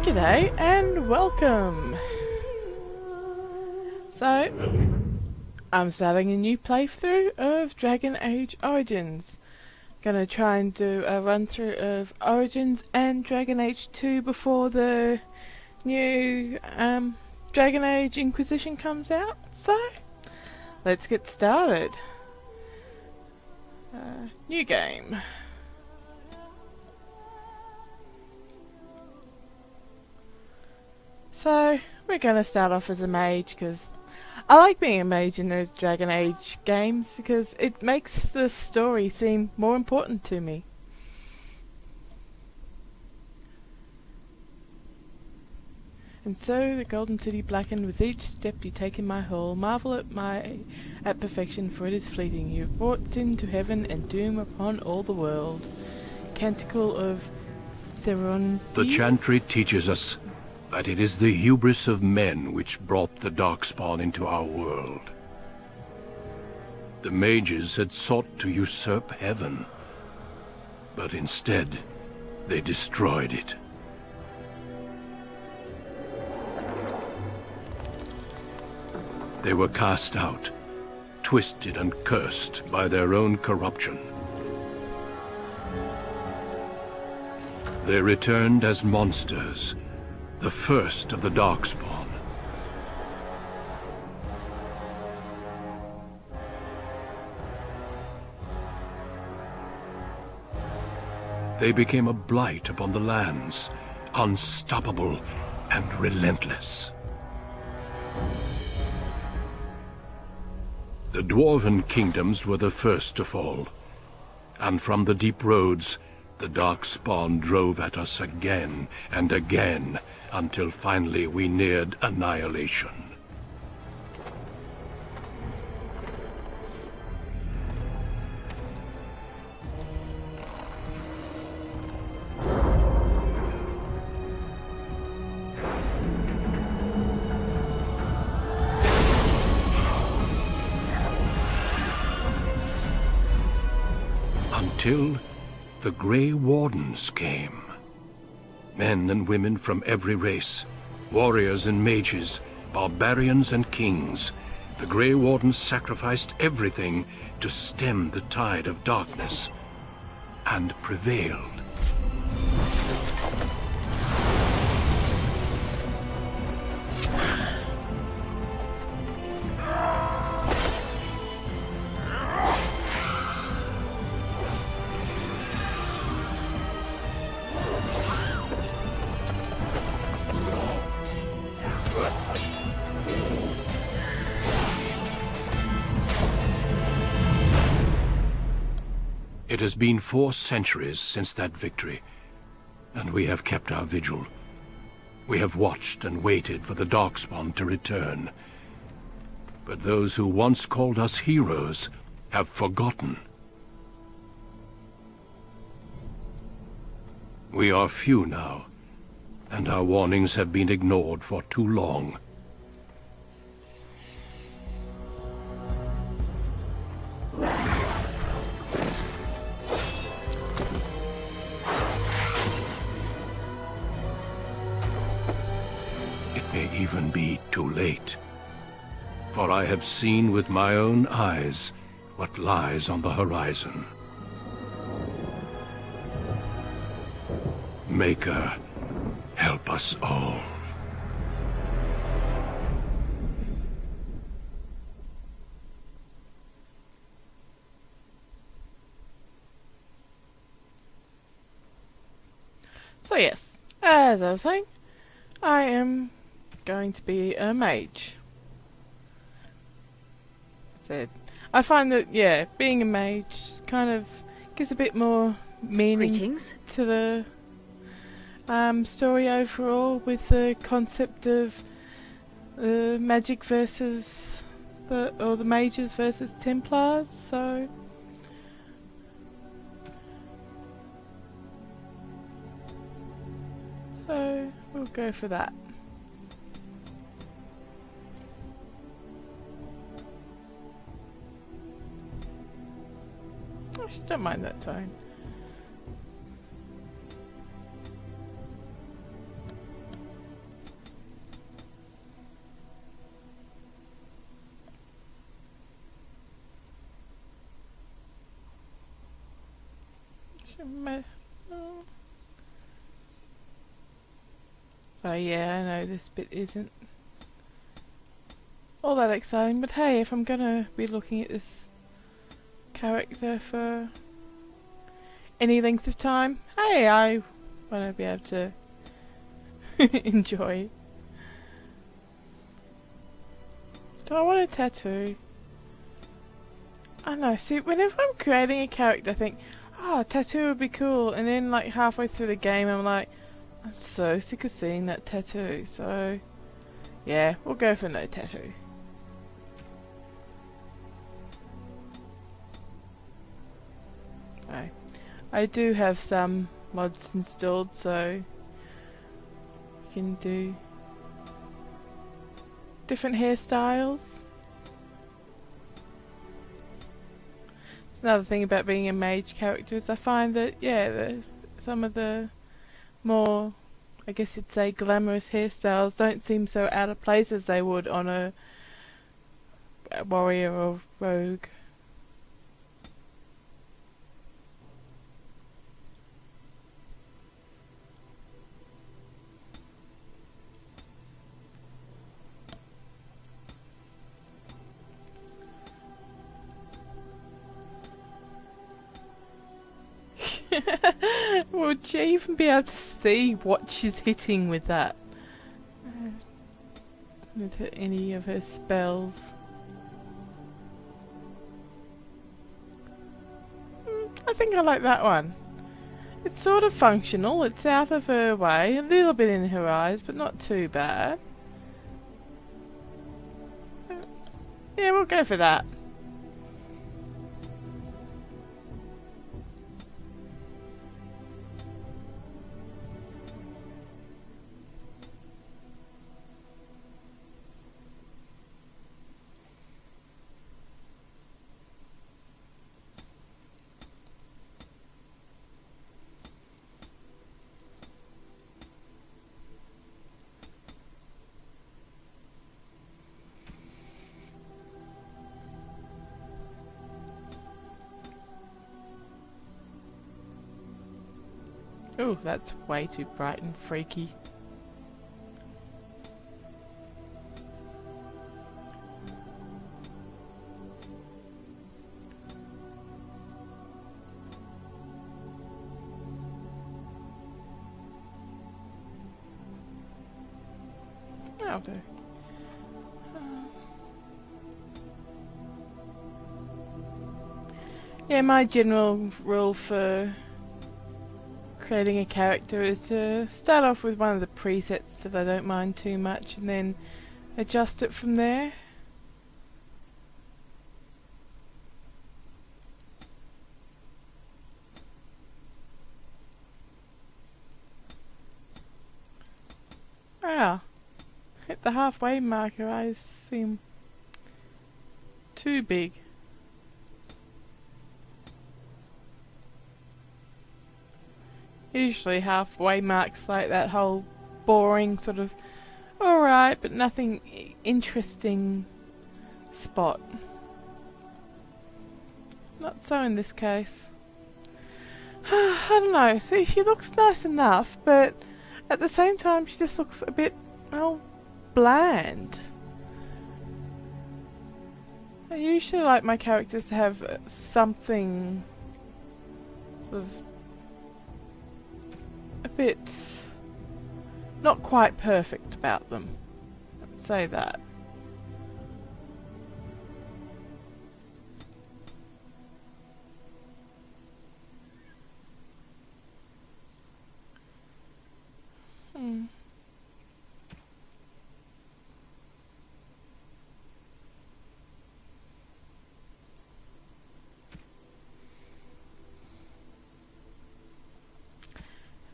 G'day and welcome! So, I'm starting a new playthrough of Dragon Age Origins. Gonna try and do a run through of Origins and Dragon Age 2 before the new Dragon Age Inquisition comes out. So, let's get started. New game. So, we're going to start off as a mage because I like being a mage in those Dragon Age games because it makes the story seem more important to me. And so the Golden City blackened with each step you take in my hall. Marvel at perfection, for it is fleeting. You have brought sin to heaven and doom upon all the world. Canticle of Theron. The chantry teaches us that it is the hubris of men which brought the Darkspawn into our world. The mages had sought to usurp heaven, but instead they destroyed it. They were cast out, twisted and cursed by their own corruption. They returned as monsters, the first of the Darkspawn. They became a blight upon the lands, unstoppable and relentless. The Dwarven kingdoms were the first to fall, and from the deep roads, the Darkspawn drove at us again and again, until finally we neared annihilation. Until the Grey Wardens came. Men and women from every race, warriors and mages, barbarians and kings. The Grey Wardens sacrificed everything to stem the tide of darkness, and prevailed. It has been 4 centuries since that victory, and we have kept our vigil. We have watched and waited for the Darkspawn to return. But those who once called us heroes have forgotten. We are few now, and our warnings have been ignored for too long. May even be too late. For I have seen with my own eyes what lies on the horizon. Maker, help us all. So yes, as I was saying, I am going to be a mage. I find that, yeah, being a mage kind of gives a bit more meaning to the story overall, with the concept of magic versus the mages versus Templars. So we'll go for that. I don't mind that tone. So yeah, I know this bit isn't all that exciting, but hey, if I'm gonna be looking at this character for any length of time, hey, I want to be able to enjoy. Do I want a tattoo? I don't know, see, whenever I'm creating a character I think, oh, a tattoo would be cool, and then like halfway through the game I'm like, I'm so sick of seeing that tattoo, so yeah, we'll go for no tattoo. Okay. I do have some mods installed, so you can do different hairstyles. It's another thing about being a mage character is I find that, yeah, some of the more, I guess you'd say, glamorous hairstyles don't seem so out of place as they would on a warrior or rogue. Would she even be able to see what she's hitting with that? With any of her spells? I think I like that one. It's sort of functional, it's out of her way, a little bit in her eyes, but not too bad. Yeah, we'll go for that. Ooh, that's way too bright and freaky. That'll do. Yeah, my general rule for creating a character is to start off with one of the presets that I don't mind too much and then adjust it from there. Wow, at the halfway mark her eyes seem too big. Usually halfway marks like that whole boring sort of alright but nothing interesting spot. Not so in this case. I don't know, see, she looks nice enough, but at the same time she just looks a bit, well, bland. I usually like my characters to have something sort of a bit not quite perfect about them. I'd say that.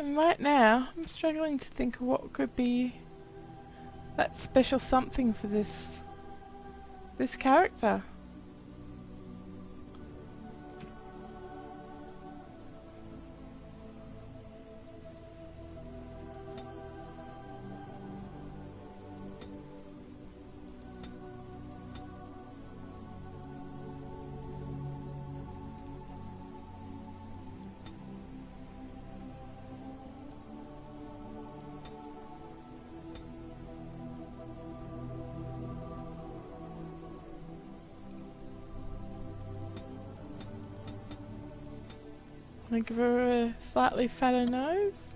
And right now, I'm struggling to think of what could be that special something for this character. to give her a slightly fatter nose.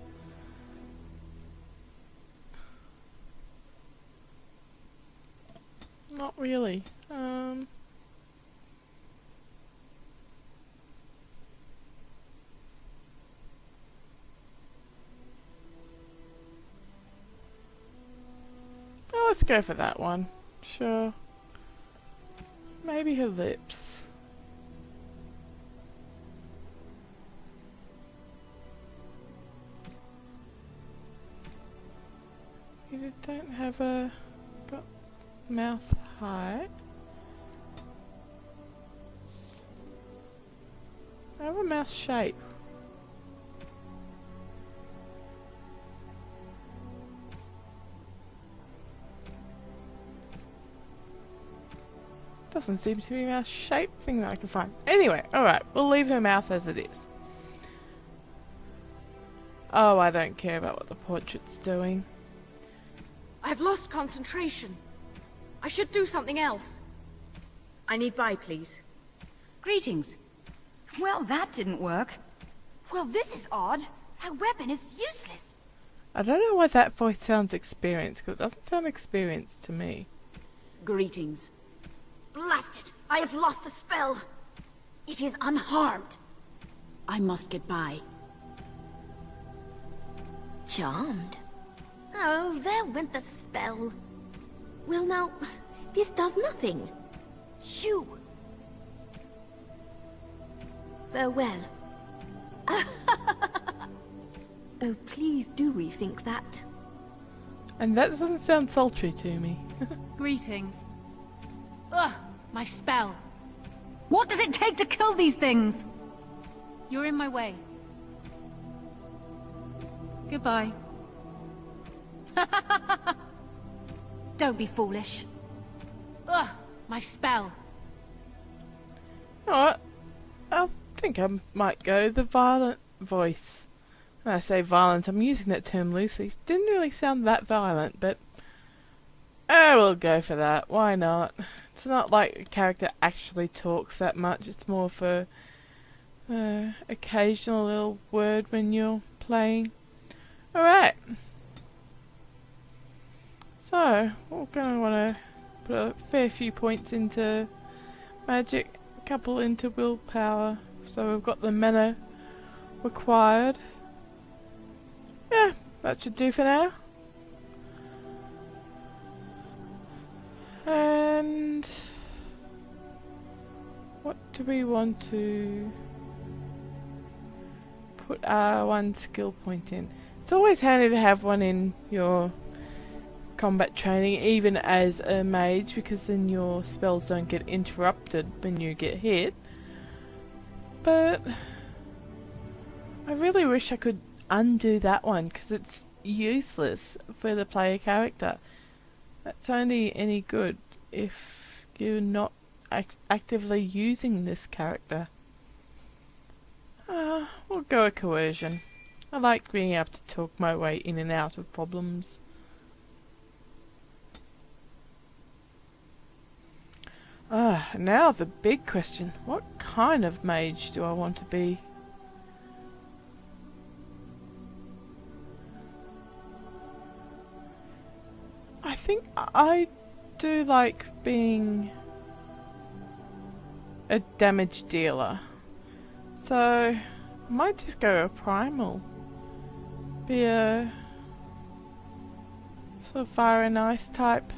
Not really. Oh, let's go for that one. Sure. Maybe her lips. You don't have a got mouth height. I have a mouth shape. Doesn't seem to be a mouth shape thing that I can find. Anyway, alright, we'll leave her mouth as it is. Oh, I don't care about what the portrait's doing. I've lost concentration. I should do something else. I need buy, please. Greetings. Well, that didn't work. Well, this is odd. My weapon is useless. I don't know why that voice sounds experienced, because it doesn't sound experienced to me. Greetings. Blast it! I have lost the spell. It is unharmed. I must get by. Charmed. Oh, there went the spell. Well now, this does nothing. Shoo. Farewell. Oh, please do rethink that. And that doesn't sound sultry to me. Greetings. Ugh, my spell. What does it take to kill these things? You're in my way. Goodbye. Don't be foolish. Ugh, my spell. Alright, I think I might go the violent voice. When I say violent, I'm using that term loosely. It didn't really sound that violent, but I will go for that. Why not? It's not like a character actually talks that much. It's more for occasional little word when you're playing. Alright. So, we're going to want to put a fair few points into magic, a couple into willpower. So we've got the mana required. Yeah, that should do for now. And what do we want to put our one skill point in? It's always handy to have one in your combat training, even as a mage, because then your spells don't get interrupted when you get hit. But I really wish I could undo that one, because it's useless for the player character. That's only any good if you're not actively using this character. We'll go with coercion. I like being able to talk my way in and out of problems. Now the big question. What kind of mage do I want to be? I think I do like being a damage dealer. So I might just go a primal. Be a sort of fire and ice type.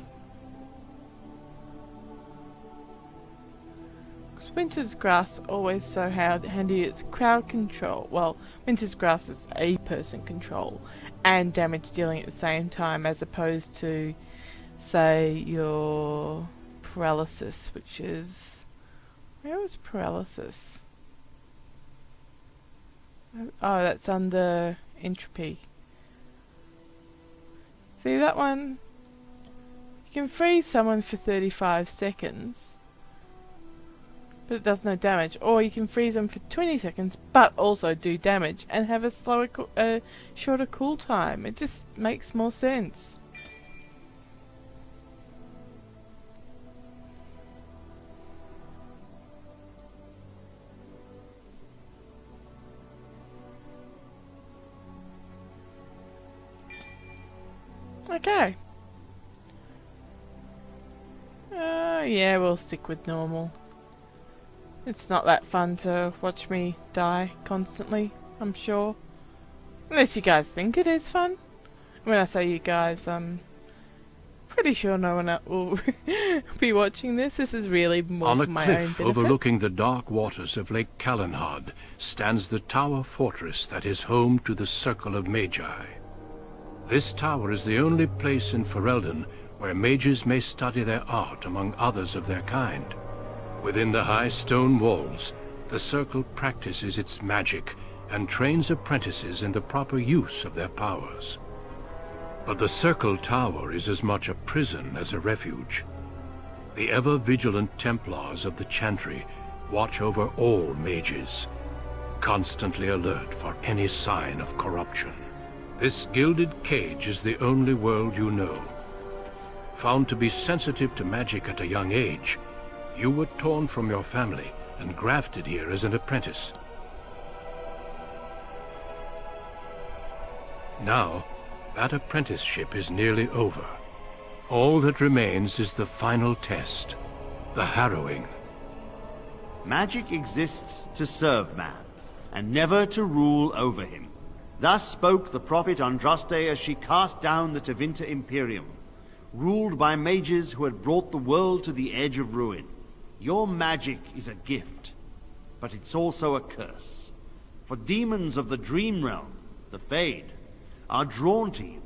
Because Winter's Grasp always so handy. It's crowd control. Well, Winter's Grasp is a person control and damage dealing at the same time, as opposed to, say, your paralysis, which is... Where was paralysis? Oh, that's under entropy. See that one? You can freeze someone for 35 seconds, but it does no damage. Or you can freeze them for 20 seconds, but also do damage and have a slower, shorter cool time. It just makes more sense. Okay. Yeah, we'll stick with normal. It's not that fun to watch me die constantly, I'm sure. Unless you guys think it is fun. When I say you guys, I'm pretty sure no one will be watching this. This is really more On for a my own cliff benefit. overlooking the dark waters of Lake Calenhad stands the tower fortress that is home to the Circle of Magi. This tower is the only place in Ferelden where mages may study their art among others of their kind. Within the high stone walls, the Circle practices its magic and trains apprentices in the proper use of their powers. But the Circle Tower is as much a prison as a refuge. The ever-vigilant Templars of the Chantry watch over all mages, constantly alert for any sign of corruption. This gilded cage is the only world you know. Found to be sensitive to magic at a young age, you were torn from your family and grafted here as an apprentice. Now, that apprenticeship is nearly over. All that remains is the final test, the harrowing. Magic exists to serve man, and never to rule over him. Thus spoke the prophet Andraste as she cast down the Tevinter Imperium, ruled by mages who had brought the world to the edge of ruin. Your magic is a gift, but it's also a curse. For demons of the Dream Realm, the Fade, are drawn to you,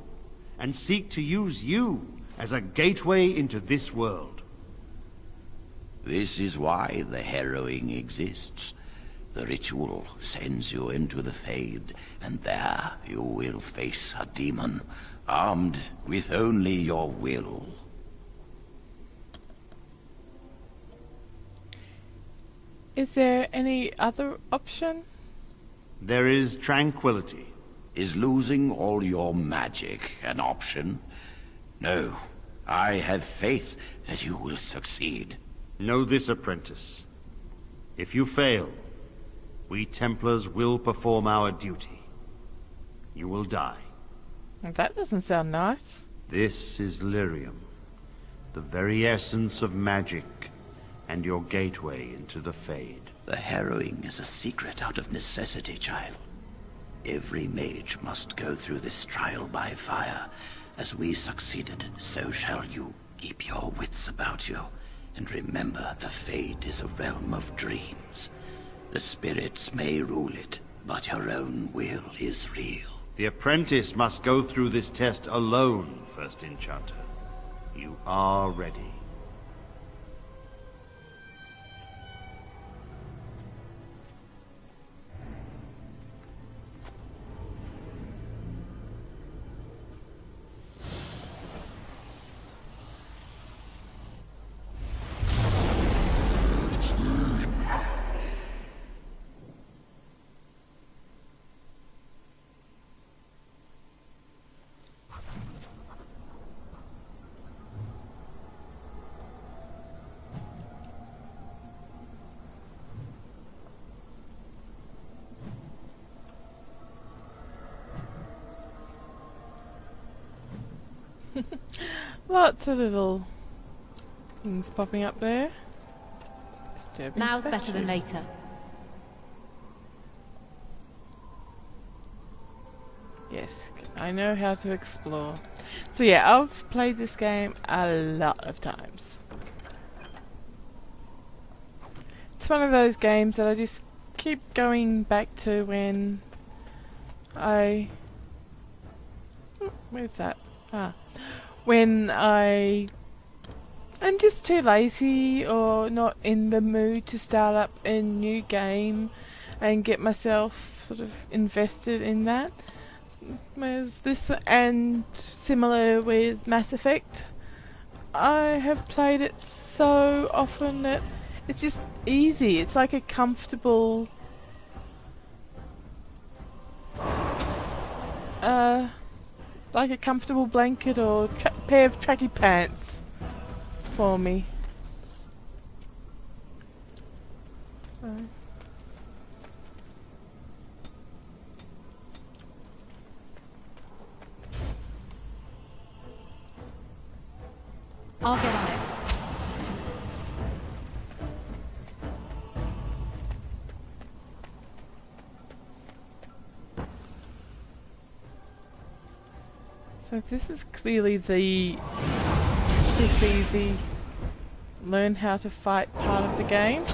and seek to use you as a gateway into this world. This is why the harrowing exists. The ritual sends you into the Fade, and there you will face a demon, armed with only your will. Is there any other option? There is tranquility. Is losing all your magic an option? No. I have faith that you will succeed. Know this, apprentice. If you fail, we Templars will perform our duty. You will die. That doesn't sound nice. This is Lyrium, the very essence of magic, and your gateway into the Fade. The harrowing is a secret out of necessity, child. Every mage must go through this trial by fire. As we succeeded, so shall you. Keep your wits about you, and remember the Fade is a realm of dreams. The spirits may rule it, but your own will is real. The apprentice must go through this test alone, First Enchanter. You are ready. Lots of little things popping up there. Disturbing Now's statue. better than later. Yes, I know how to explore. So yeah, I've played this game a lot of times. It's one of those games that I just keep going back to when where's that? When I'm just too lazy or not in the mood to start up a new game and get myself sort of invested in that. Whereas this, and similar with Mass Effect, I have played it so often that it's just easy. It's like a comfortable blanket or pair of tracky pants for me. So. I'll get on it. So this is clearly the this easy learn how to fight part of the game.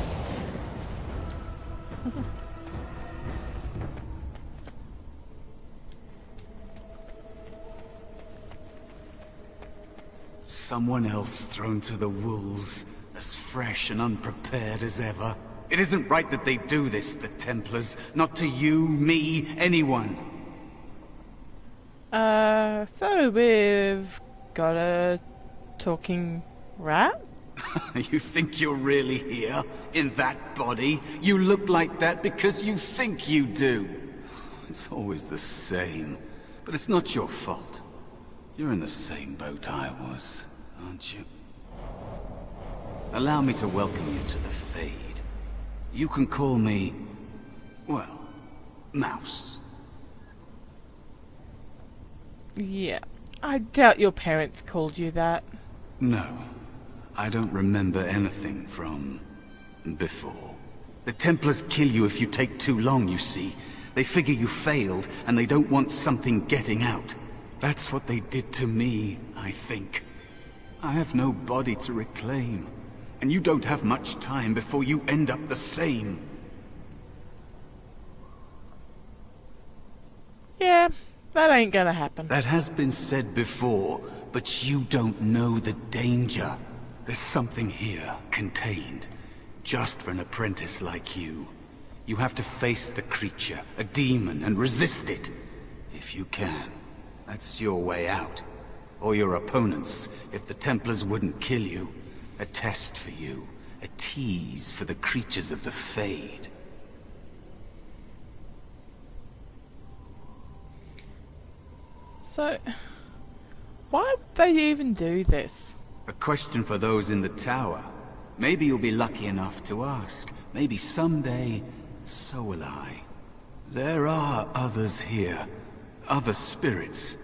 Someone else thrown to the wolves, as fresh and unprepared as ever. It isn't right that they do this, the Templars. Not to you, me, anyone. So we've got a talking rat? You think you're really here? In that body? You look like that because you think you do. It's always the same. But it's not your fault. You're in the same boat I was, aren't you? Allow me to welcome you to the Fade. You can call me, well, Mouse. Yeah. I doubt your parents called you that. No. I don't remember anything from before. The Templars kill you if you take too long, you see. They figure you failed, and they don't want something getting out. That's what they did to me, I think. I have no body to reclaim, and you don't have much time before you end up the same. Yeah, that ain't gonna happen. That has been said before, but you don't know the danger. There's something here, contained, just for an apprentice like you. You have to face the creature, a demon, and resist it. If you can. That's your way out. Or your opponents, if the Templars wouldn't kill you. A test for you. A tease for the creatures of the Fade. So, why would they even do this? A question for those in the tower. Maybe you'll be lucky enough to ask. Maybe someday, so will I. There are others here. Other spirits.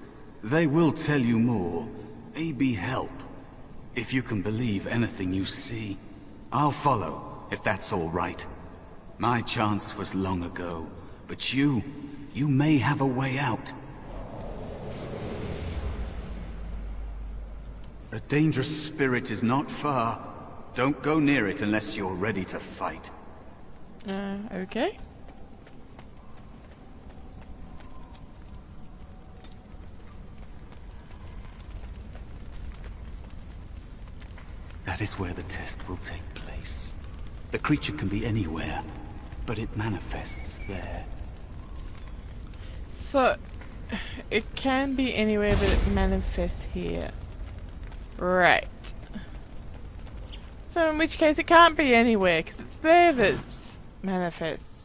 They will tell you more. Maybe help. If you can believe anything you see. I'll follow, if that's all right. My chance was long ago. But you may have a way out. A dangerous spirit is not far. Don't go near it unless you're ready to fight. Okay. That is where the test will take place. The creature can be anywhere, but it manifests there. So, it can be anywhere, but it manifests here. Right. So in which case it can't be anywhere, because it's there that manifests.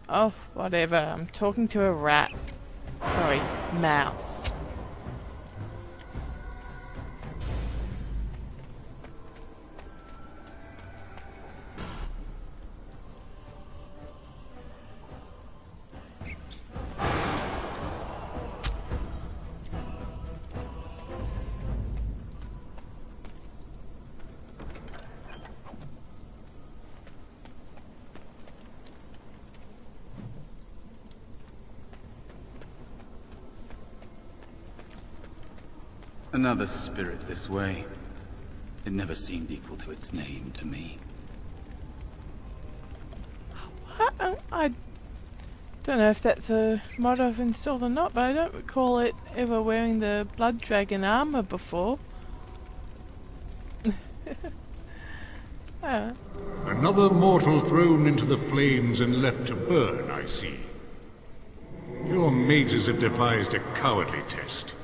Oh, whatever. I'm talking to a rat. Sorry, mouse. Another spirit this way. It never seemed equal to its name to me. I don't know if that's a mod I've installed or not, but I don't recall it ever wearing the Blood Dragon armor before. Another mortal thrown into the flames and left to burn, I see. Your mages have devised a cowardly test.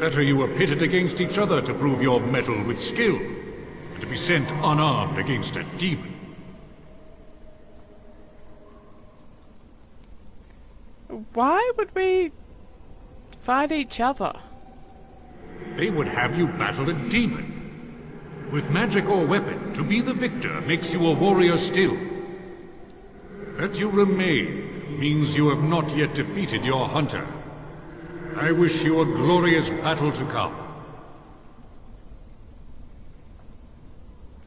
Better you were pitted against each other to prove your mettle with skill, and to be sent unarmed against a demon. Why would we fight each other? They would have you battle a demon. With magic or weapon, to be the victor makes you a warrior still. That you remain means you have not yet defeated your hunter. I wish you a glorious battle to come.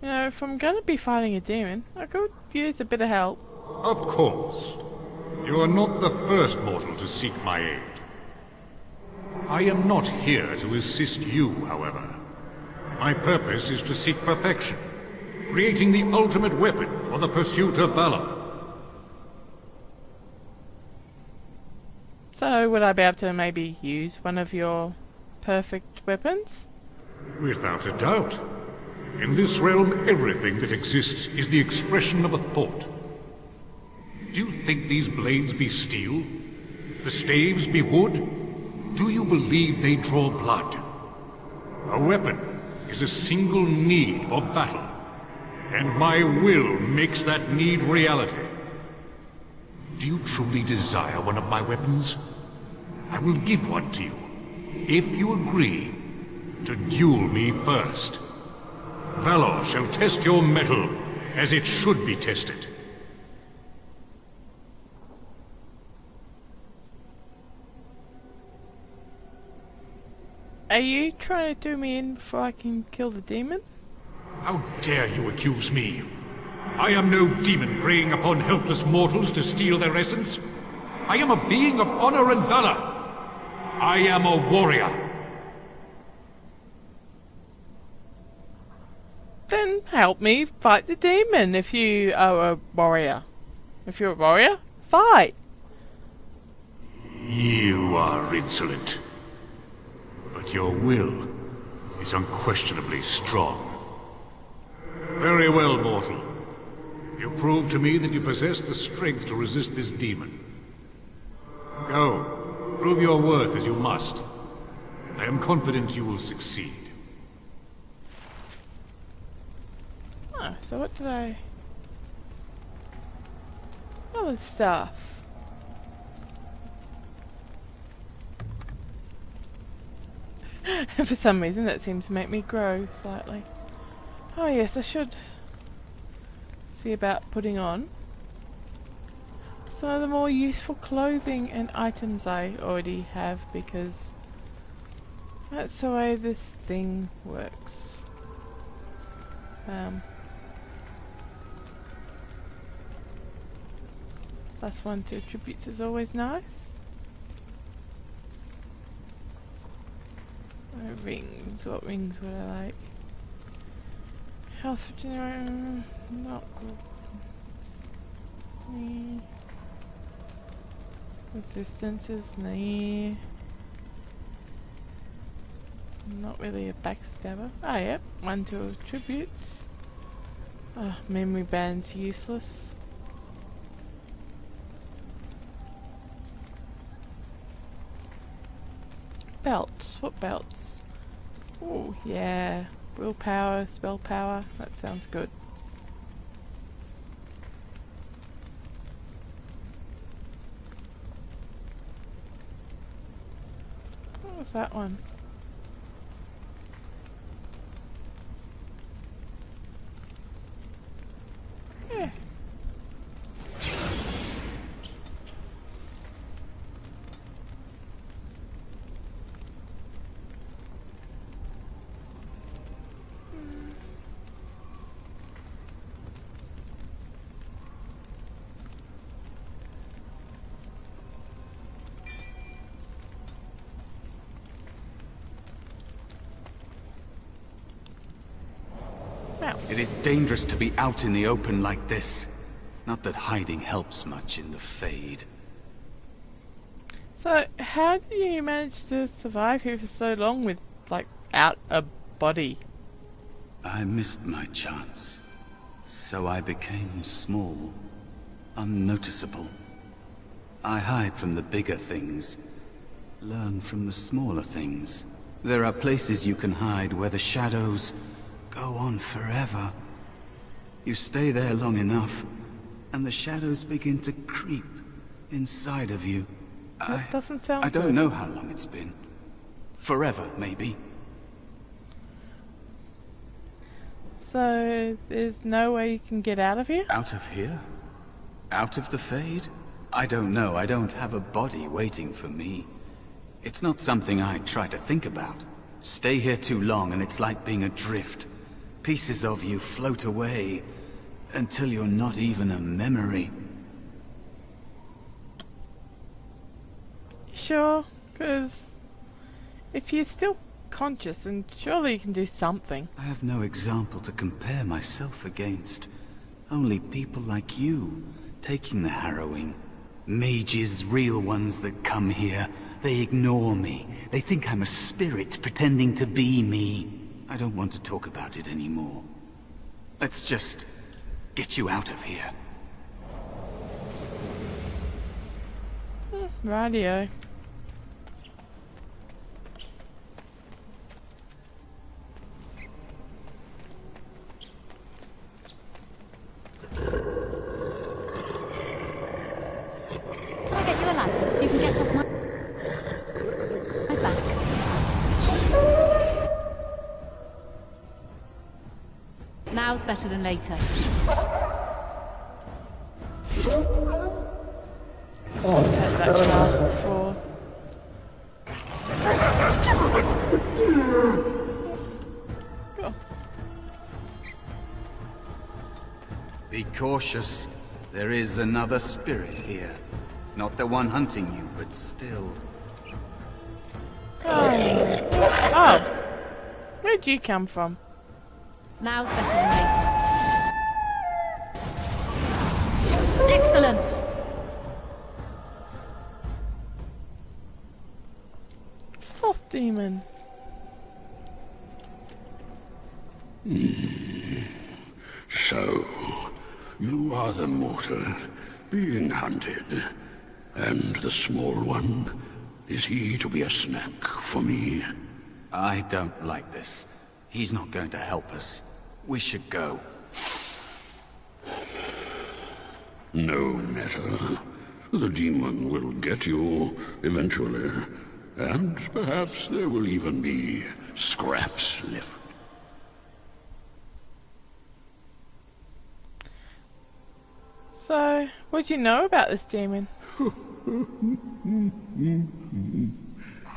You know, if I'm gonna be fighting a demon, I could use a bit of help. Of course. You are not the first mortal to seek my aid. I am not here to assist you, however. My purpose is to seek perfection, creating the ultimate weapon for the pursuit of valor. So, would I be able to maybe use one of your perfect weapons? Without a doubt. In this realm, everything that exists is the expression of a thought. Do you think these blades be steel? The staves be wood? Do you believe they draw blood? A weapon is a single need for battle, and my will makes that need reality. Do you truly desire one of my weapons? I will give one to you, if you agree to duel me first. Valor shall test your mettle as it should be tested. Are you trying to do me in before I can kill the demon? How dare you accuse me? I am no demon preying upon helpless mortals to steal their essence. I am a being of honor and valor. I am a warrior. Then help me fight the demon if you are a warrior. If you're a warrior, fight! You are insolent. But your will is unquestionably strong. Very well, mortal. You prove to me that you possess the strength to resist this demon. Go, prove your worth as you must. I am confident you will succeed. Oh, so what did I... Other stuff. For some reason that seems to make me grow slightly. Oh yes, I should see about putting on some of the more useful clothing and items I already have, because that's the way this thing works. +1 to attributes is always nice. Rings. What rings would I like? Health regeneration. Not good. Nee. Resistances. Nee. Not really a backstabber. Ah, yep. 1 to attributes. Ah, memory band's useless. Belts. What belts? Oh, yeah. Willpower, spell power. That sounds good. What was that one? Yeah. It is dangerous to be out in the open like this. Not that hiding helps much in the Fade. So, how do you manage to survive here for so long with, like, out a body? I missed my chance. So I became small. Unnoticeable. I hide from the bigger things. Learn from the smaller things. There are places you can hide where the shadows go on forever. You stay there long enough, and the shadows begin to creep inside of you. That doesn't sound I don't good. know how long it's been. Forever, maybe. So, there's no way you can get out of here? Out of here? Out of the Fade? I don't know. I don't have a body waiting for me. It's not something I try to think about. Stay here too long and it's like being adrift. Pieces of you float away until you're not even a memory. Sure, because if you're still conscious, then surely you can do something. I have no example to compare myself against. Only people like you, taking the harrowing. Mages, real ones that come here. They ignore me. They think I'm a spirit pretending to be me. I don't want to talk about it anymore. Let's just get you out of here. Radio. Can I get you a ladder so you can get off my back? Now's better than later. That class before. Oh. Be cautious. There is another spirit here. Not the one hunting you, but still. Oh. Where'd you come from? Now's better than later. Excellent! Sloth demon. So, you are the mortal being hunted. And the small one, is he to be a snack for me? I don't like this. He's not going to help us. We should go. No matter. The demon will get you eventually. And perhaps there will even be scraps left. So, what do you know about this demon?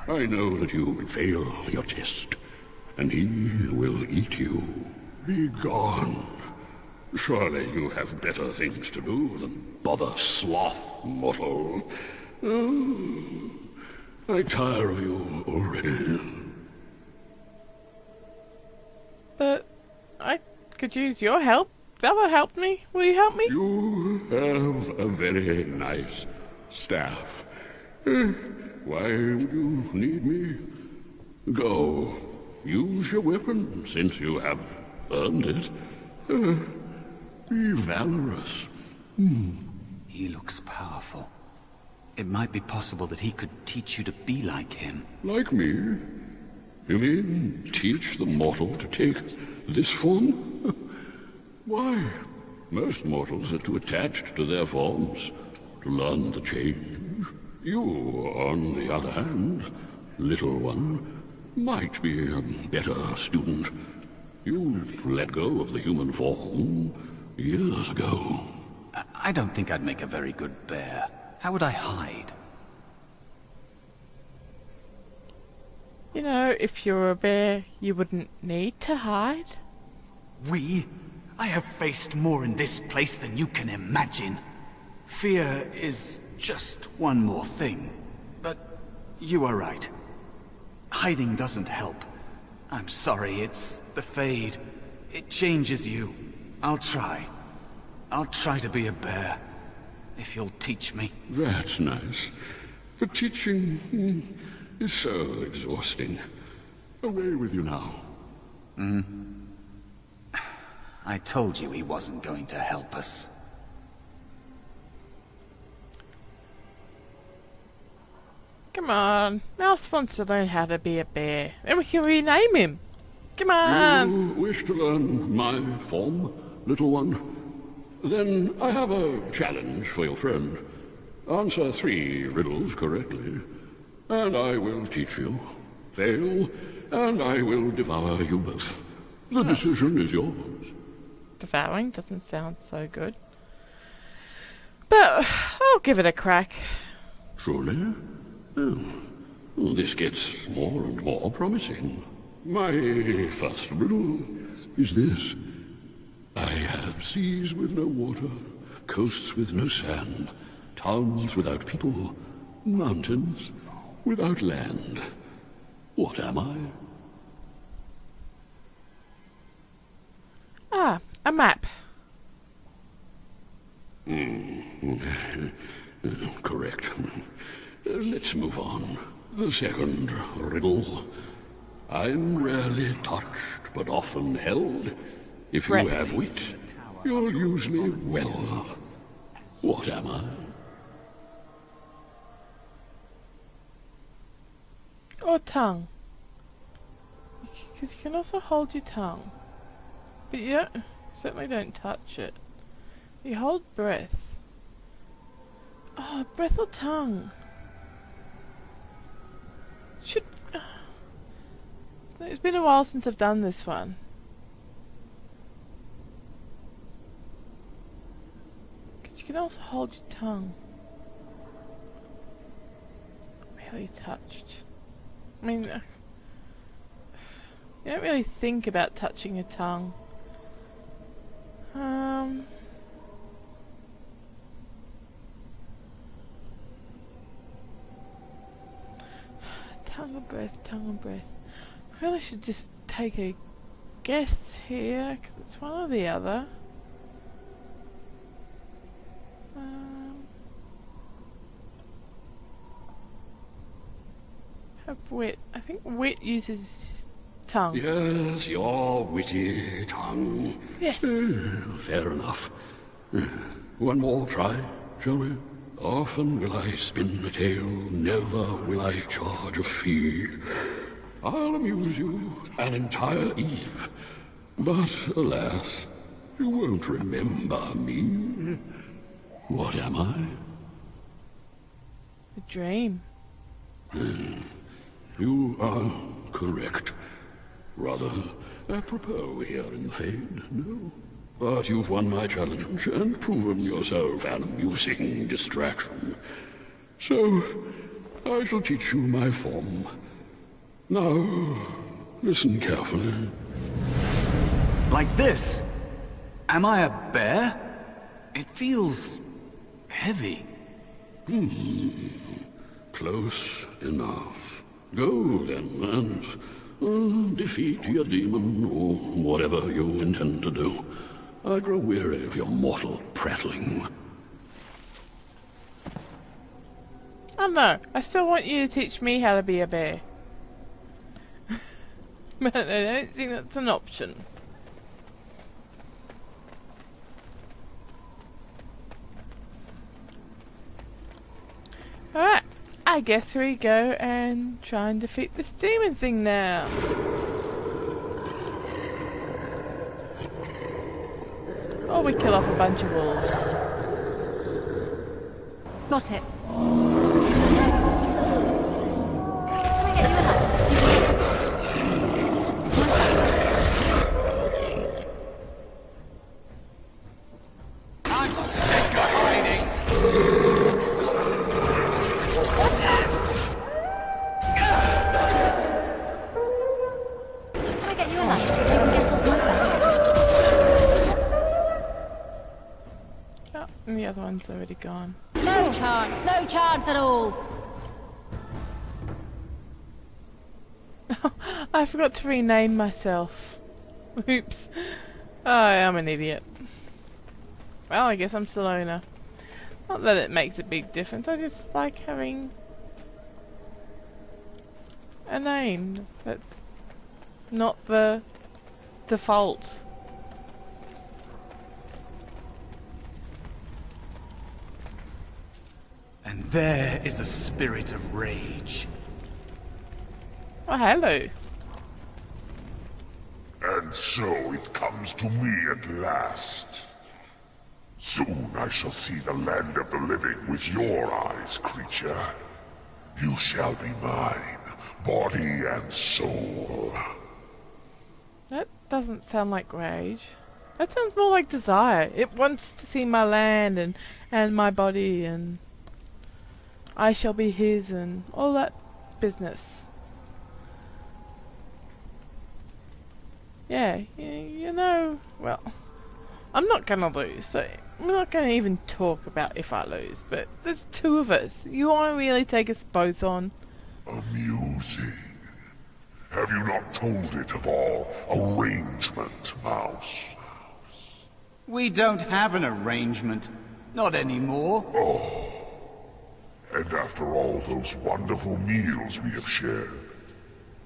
I know that you will fail your test, and he will eat you. Be gone. Surely you have better things to do than bother sloth, mortal. Oh, I tire of you already. But I could use your help. That'll help me. Will you help me? You have a very nice staff. Why would you need me? Go. Use your weapon, since you have earned it. Be valorous. He looks powerful. It might be possible that he could teach you to be like him. Like me? You mean teach the mortal to take this form? Why, most mortals are too attached to their forms to learn the change. You, on the other hand, little one, might be a better student. You let go of the human form years ago. I don't think I'd make a very good bear. How would I hide? You know, if you're a bear, you wouldn't need to hide. I have faced more in this place than you can imagine. Fear is just one more thing. But you are right. Hiding doesn't help. I'm sorry, it's the Fade. It changes you. I'll try. I'll try to be a bear. If you'll teach me. That's nice. But teaching is so exhausting. Away with you now. I told you he wasn't going to help us. Come on. Mouse wants to learn how to be a bear. Then we can rename him. Come on. You wish to learn my form, little one? Then I have a challenge for your friend. Answer 3 riddles correctly, and I will teach you. Fail, and I will devour you both. The decision is yours. Devouring doesn't sound so good. But I'll give it a crack. Surely? Oh, this gets more and more promising. My first riddle. is this. I have seas with no water, coasts with no sand, towns without people, mountains without land. What am I? Ah, a map. Correct. Let's move on. The second riddle. I'm rarely touched, but often held. If you Breath. have wit, you'll use me well. What am I? Or tongue. Because you can also hold your tongue. But you certainly don't touch it. You hold breath. Oh, breath or tongue? Should... It's been a while since I've done this one. Because you can also hold your tongue. Really touched. I mean, you don't really think about touching your tongue. Tongue and breath, tongue and breath. I really should just take a guess here, 'cause it's one or the other. Have wit. I think wit uses tongue. Yes, your witty tongue. Yes. Fair enough. One more try, shall we? Often will I spin a tale, never will I charge a fee. I'll amuse you an entire eve, but alas, you won't remember me. What am I? A dream. You are correct. Rather apropos here in the Fade, no? But you've won my challenge and proven yourself an amusing distraction. So, I shall teach you my form. Now, listen carefully. Like this? Am I a bear? It feels heavy. Close enough. Go then, and defeat your demon, or whatever you intend to do. I grow weary of your mortal prattling. Oh no, I still want you to teach me how to be a bear. But I don't think that's an option. Alright, I guess we go and try and defeat this demon thing now. Or we kill off a bunch of wolves. Got it. I'm sick of hiding. Can I get you a knife so you can get off my back? Oh, and the other one's already gone. No chance at all. I forgot to rename myself. Oops. Oh, I'm an idiot. Well, I guess I'm still owner. Not that it makes a big difference, I just like having a name that's not the default. And there is a spirit of rage. Oh, hello. And so it comes to me at last. Soon I shall see the land of the living with your eyes, creature. You shall be mine, body and soul. That doesn't sound like rage. That sounds more like desire. It wants to see my land and my body, and I shall be his and all that business. Yeah, you know, well, I'm not gonna lose, so we're not gonna even talk about if I lose, but there's two of us. You wanna really take us both on? Amusing. Have you not told it of our arrangement, Mouse? We don't have an arrangement. Not anymore. Oh. And after all those wonderful meals we have shared,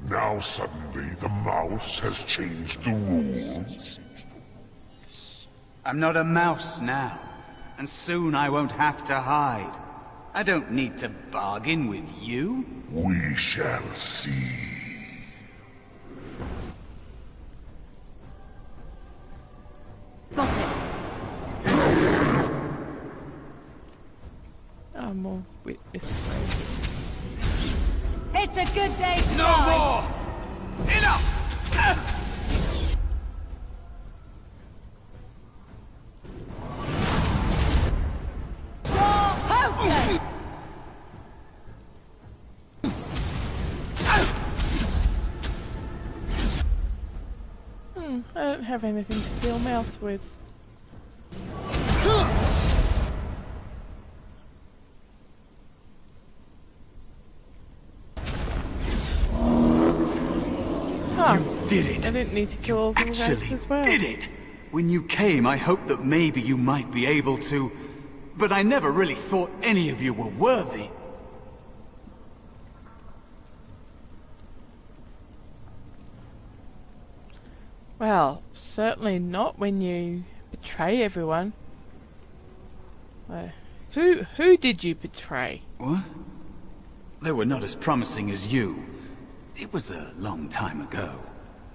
now suddenly the mouse has changed the rules? I'm not a mouse now, and soon I won't have to hide. I don't need to bargain with you. We shall see. I'm more with this way. It's a good day to No die. more! Enough! Hocus! I don't have anything to kill Mouse with. Oh, Did it? I didn't need to kill all the rats Actually, as well. did it? When you came, I hoped that maybe you might be able to, but I never really thought any of you were worthy. Well, certainly not when you betray everyone. Who did you betray? What? They were not as promising as you. It was a long time ago.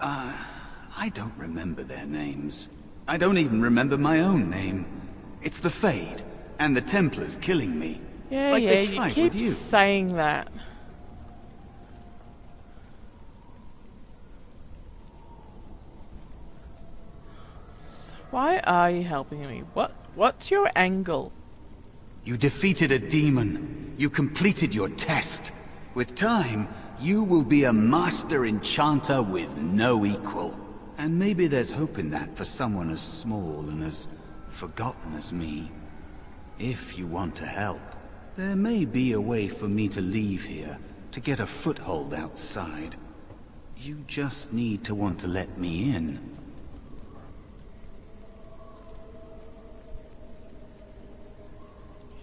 I don't remember their names. I don't even remember my own name. It's the Fade, and the Templars killing me. Yeah, like yeah, they you tried keep with you. saying that. Why are you helping me? What's your angle? You defeated a demon. You completed your test. With time, you will be a master enchanter with no equal. And maybe there's hope in that for someone as small and as forgotten as me. If you want to help, there may be a way for me to leave here, to get a foothold outside. You just need to want to let me in.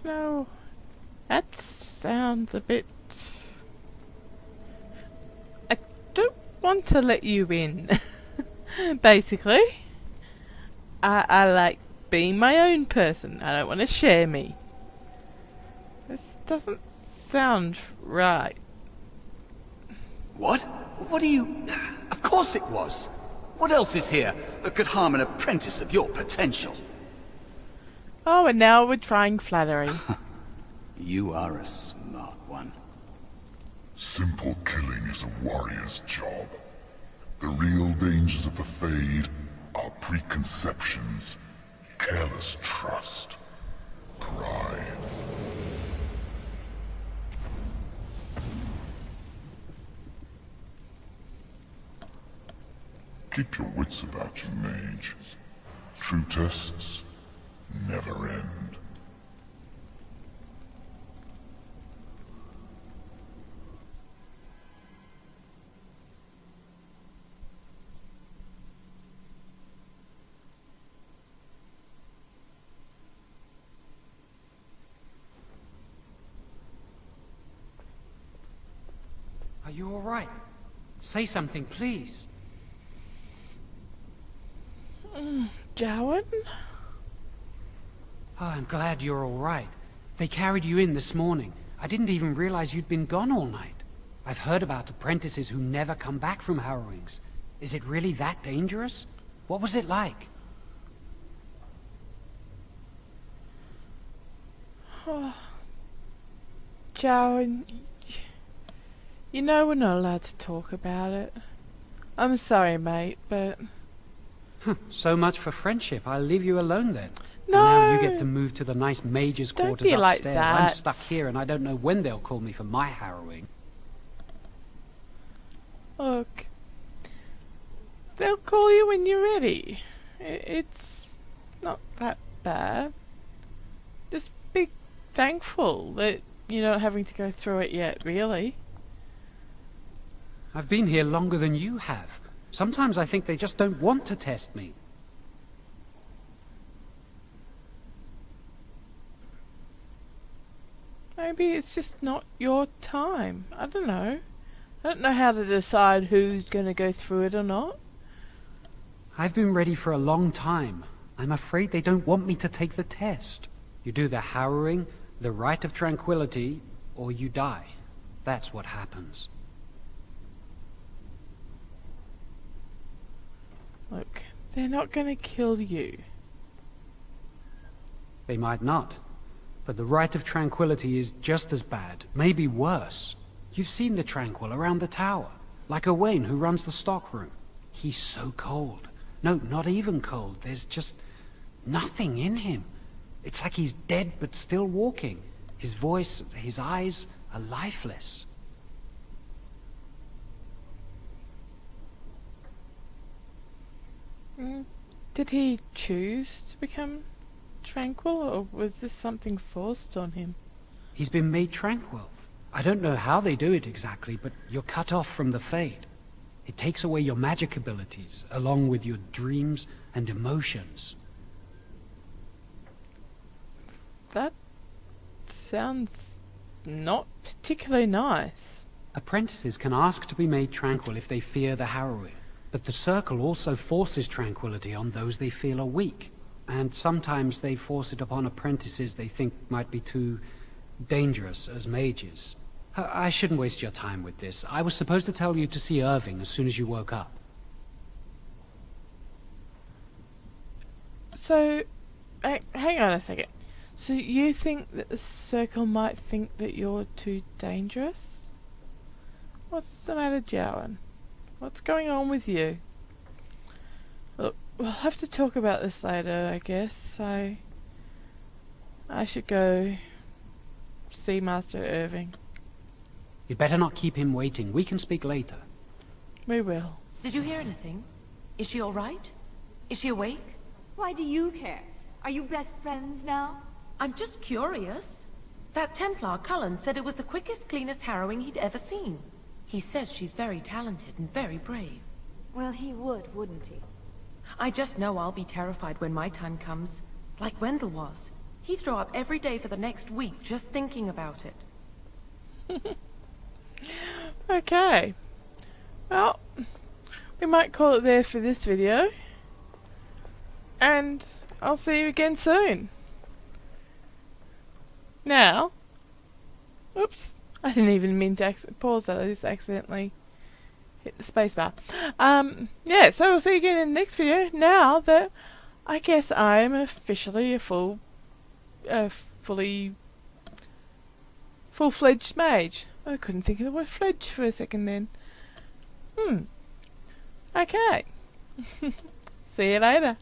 You know, that sounds a bit... I don't want to let you in, basically. I like being my own person. I don't want to share me. This doesn't sound right. What? What do you... Of course it was! What else is here that could harm an apprentice of your potential? Oh, and now we're trying flattery. You are a smart one. Simple killing is a warrior's job. The real dangers of the Fade are preconceptions, careless trust, pride. Keep your wits about you, Mage. True tests never end. Are you all right? Say something, please. Jowan? Oh, I'm glad you're all right. They carried you in this morning. I didn't even realize you'd been gone all night. I've heard about apprentices who never come back from harrowings. Is it really that dangerous? What was it like? Oh. Jowan, you know we're not allowed to talk about it. I'm sorry, mate, but... So much for friendship. I'll leave you alone then. No! Now you get to move to the nice mage's Don't quarters be like upstairs. that. I'm stuck here and I don't know when they'll call me for my harrowing. Look, they'll call you when you're ready. It's not that bad. Just be thankful that you're not having to go through it yet, really. I've been here longer than you have. Sometimes I think they just don't want to test me. Maybe it's just not your time. I don't know. I don't know how to decide who's going to go through it or not. I've been ready for a long time. I'm afraid they don't want me to take the test. You do the harrowing, the rite of tranquility, or you die. That's what happens. Look, they're not going to kill you. They might not. But the rite of tranquility is just as bad, maybe worse. You've seen the Tranquil around the tower, like Owain who runs the stockroom. He's so cold. No, not even cold. There's just nothing in him. It's like he's dead but still walking. His voice, his eyes are lifeless. Did he choose to become tranquil, or was this something forced on him? He's been made tranquil. I don't know how they do it exactly, but you're cut off from the Fade. It takes away your magic abilities, along with your dreams and emotions. That sounds not particularly nice. Apprentices can ask to be made tranquil if they fear the harrowing, but the Circle also forces tranquility on those they feel are weak. And sometimes they force it upon apprentices they think might be too dangerous as mages. I shouldn't waste your time with this. I was supposed to tell you to see Irving as soon as you woke up. So, hang on a second. So you think that the Circle might think that you're too dangerous? What's the matter, Jowan? What's going on with you? Look, we'll have to talk about this later, I guess. I should go see Master Irving. You'd better not keep him waiting. We can speak later. We will. Did you hear anything? Is she all right? Is she awake? Why do you care? Are you best friends now? I'm just curious. That Templar, Cullen, said it was the quickest, cleanest harrowing he'd ever seen. He says she's very talented and very brave. Well, he would, wouldn't he? I just know I'll be terrified when my time comes. Like Wendell was. He'd throw up every day for the next week just thinking about it. Okay. Well, we might call it there for this video. And I'll see you again soon. Now, oops, I didn't even mean to pause that. I just accidentally hit the spacebar. Yeah, so we'll see you again in the next video. Now that I guess I'm officially a full-fledged mage. I couldn't think of the word fledged for a second then. Okay. See you later.